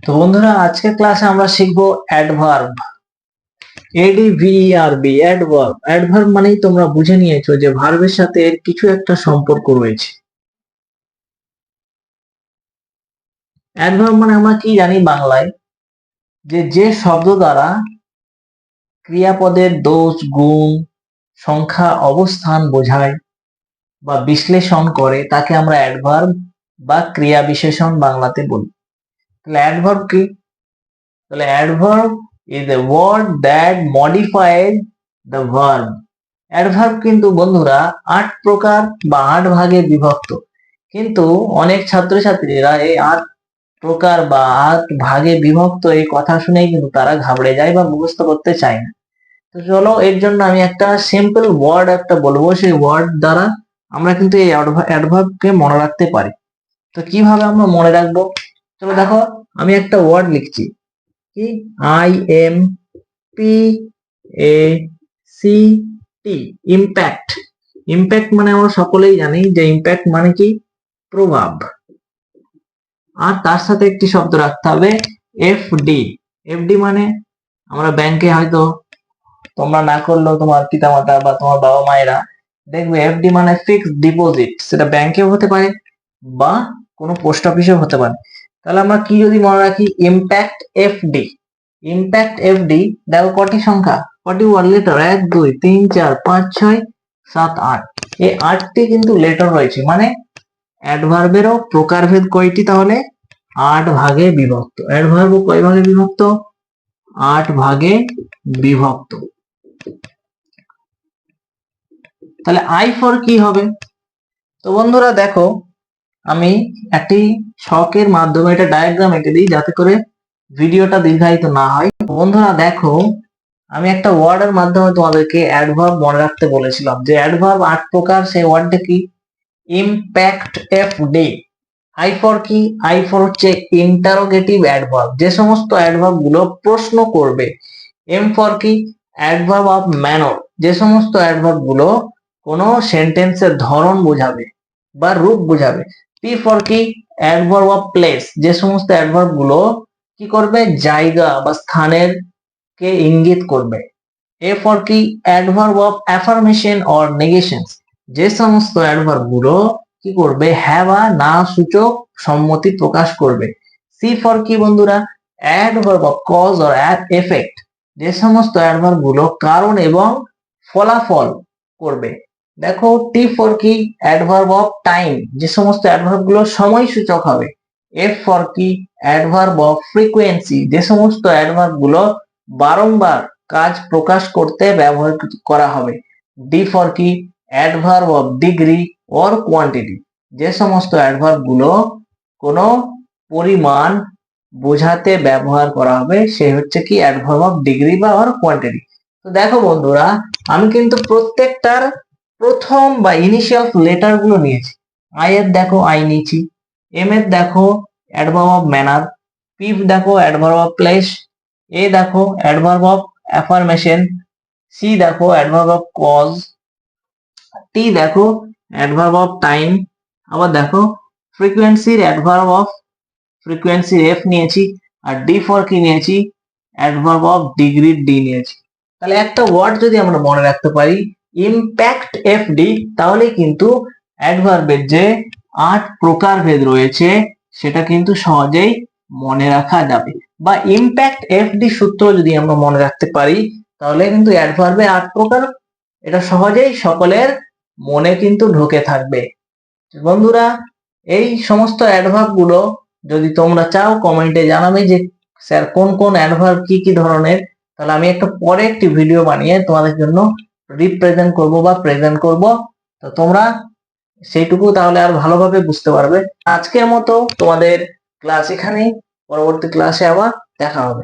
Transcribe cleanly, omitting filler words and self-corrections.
তো বন্ধুরা, আজকের ক্লাসে আমরা শিখবো অ্যাডভার্ব। এডিভিআরবি, অ্যাডভার্ব। অ্যাডভার্ব মানেই তোমরা বুঝে নিয়েছো যে ভার্বের সাথে এর কিছু একটা সম্পর্ক রয়েছে। অ্যাডভার্ব মানে আমরা কি জানি বাংলায়, যে শব্দ দ্বারা ক্রিয়াপদের দোষ, গুণ, সংখ্যা, অবস্থান বোঝায় বা বিশ্লেষণ করে তাকে আমরা অ্যাডভার্ব বা ক্রিয়া বিশেষণ বাংলাতে বলি। তাহলে অ্যাডভার্ব কি? তাহলে adverb is a word that modifies the verb. Adverb কিন্তু বন্ধুরা 8 প্রকার বা 8 ভাগে বিভক্ত। কিন্তু অনেক ছাত্রছাত্রীরা এই 8 প্রকার বা 8 ভাগে বিভক্ত এই কথা শুনেই কিন্তু তারা ঘাবড়ে যায় বা মুখস্থ করতে চায় না। তো চলো, এর জন্য আমি একটা সিম্পল ওয়ার্ড একটা বলবো, সেই ওয়ার্ড দ্বারা আমরা কিন্তু এই অ্যাডভার্বকে মনে রাখতে পারি। তো কিভাবে আমরা মনে রাখবো? চলো দেখো, আমি একটা ওয়ার্ড লিখছি, কি IMPACT, ইম্প্যাক্ট। ইম্প্যাক্ট মানে আমরা সকলেই জানি যে ইম্প্যাক্ট মানে কি? প্রভাব। আর তার সাথে একটি শব্দ রাখতে হবে FD। FD মানে আমরা ব্যাংকে হয়তো তোমরা না করলেও তোমার পিতামাতা বা তোমার বাবা মায়েরা দেখবে FD মানে ফিক্সড ডিপোজিট। সেটা ব্যাংকেও হতে পারে বা কোনো পোস্ট অফিসেও হতে পারে। তাহলে আমরা কি যদি মনে রাখি ইম্প্যাক্ট FD। ইম্প্যাক্ট FD, দেখো কটি সংখ্যা, কটি ওয়ার্ড লেটার, 1 2 3 4 5 6 7 8। এই 8টি কিন্তু লেটার রয়েছে, মানে অ্যাডভার্বেরও প্রকারভেদ কয়টি? তাহলে 8 ভাগে বিভক্ত। অ্যাডভার্ব কয় ভাগে বিভক্ত? 8 ভাগে বিভক্ত। তাহলে আই ফর কি হবে? তো বন্ধুরা দেখো, আমি একটি ছকের মাধ্যমে এটা ডায়াগ্রাম এঁকে দিই যাতে করে ভিডিওটা দীর্ঘায়িত না হয়। বন্ধুরা দেখো, আমি একটা ওয়ার্ডের মাধ্যমে তোমাদেরকে অ্যাডভার্ব মনে রাখতে বলেছিলাম যে অ্যাডভার্ব 8 প্রকার। সেই ওয়ার্ডটা কি? Impact FD। আই ফর কি? আই ফর হচ্ছে ইন্টারোগেটিভ অ্যাডভার্ব, যে সমস্ত অ্যাডভার্ব গুলো প্রশ্ন করবে। এম ফর কি? অ্যাডভার্ব অফ ম্যানর, যে সমস্ত অ্যাডভার্ব গুলো কোনো সেন্টেন্সের ধরন বোঝাবে বা রূপ বোঝাবে। পি ফর কি? অ্যাডভার্ব অফ প্লেস, যে সমস্ত অ্যাডভার্ব গুলো কি করবে? জায়গা বা স্থানের কে ইঙ্গিত করবে। এ ফর কি? Adverb of affirmation or negation, যে সমস্ত অ্যাডভার্ব গুলো কি করবে? হ্যাঁ বা না সূচক সম্মতি প্রকাশ করবে। সি ফর কি বন্ধুরা? Adverb of cause or effect, যে সমস্ত অ্যাডভার্ব গুলো কারণ এবং ফলাফল করবে। দেখো, টি ফর কি? অ্যাডভার্ব অফ টাইম, যে সমস্ত অ্যাডভার্ব গুলো সময় সূচক হবে। এফ ফর কি? অ্যাডভার্ব অফ ফ্রিকোয়েন্সি, যে সমস্ত অ্যাডভার্ব গুলো বারংবার কাজ প্রকাশ করতে ব্যবহার করা হবে। ডি ফর কি? Adverb of degree or quantity, যে সমস্ত অ্যাডভার্ব গুলো কোনো পরিমাণ বোঝাতে ব্যবহার করা হবে সে হচ্ছে কি? অ্যাডভার্ব অফ ডিগ্রি বা অর কোয়ান্টিটি। তো দেখো বন্ধুরা, আমি কিন্তু প্রত্যেকটার প্রথম বা ইনিশিয়াল লেটার গুলো নিয়েছি। আই এর দেখো আই নিয়েছি, এম এর দেখো অ্যাডভার্ব অফ ম্যানার, পি দেখো অ্যাডভার্ব অফ প্লেস, এ দেখো অ্যাডভার্ব অফ অ্যাফার্মেশন, সি দেখো অ্যাডভার্ব অফ কজ, টি দেখো অ্যাডভার্ব অফ টাইম, আবার দেখো ফ্রিকোয়েন্সির অ্যাডভার্ব অফ ফ্রিকোয়েন্সি এফ নিয়েছি, আর ডি ফর কি নিয়েছি? অ্যাডভার্ব অফ ডিগ্রি ডি নিয়েছি। তাহলে একটা ওয়ার্ড যদি আমরা মনে রাখতে পারি ইম্প্যাক্ট FD, তাহলে কিন্তু অ্যাডভার্বের যে 8 প্রকারভেদ রয়েছে সেটা কিন্তু সহজেই মনে রাখা যাবে। বা ইম্প্যাক্ট FD সূত্র যদি আমরা মনে রাখতে পারি তাহলে কিন্তু অ্যাডভার্বে 8 প্রকার, এটা সহজেই সকলের মনে কিন্তু ঢুকে থাকবে। বন্ধুরা, এই সমস্ত অ্যাডভার্ব গুলো যদি তোমরা চাও কমেন্টে জানাবে যে স্যার কোন কোন অ্যাডভার্ব কি কি ধরনের, তাহলে আমি একটা পরে একটি ভিডিও বানিয়ে তোমাদের জন্য রিপ্রেজেন্ট করব বা প্রেজেন্ট করব। তো তোমরা সেইটুকু তাহলে আর ভালোভাবে বুঝতে পারবে। আজকের মতো তোমাদের ক্লাস এখানেই, পরবর্তী ক্লাসে আবার দেখা হবে।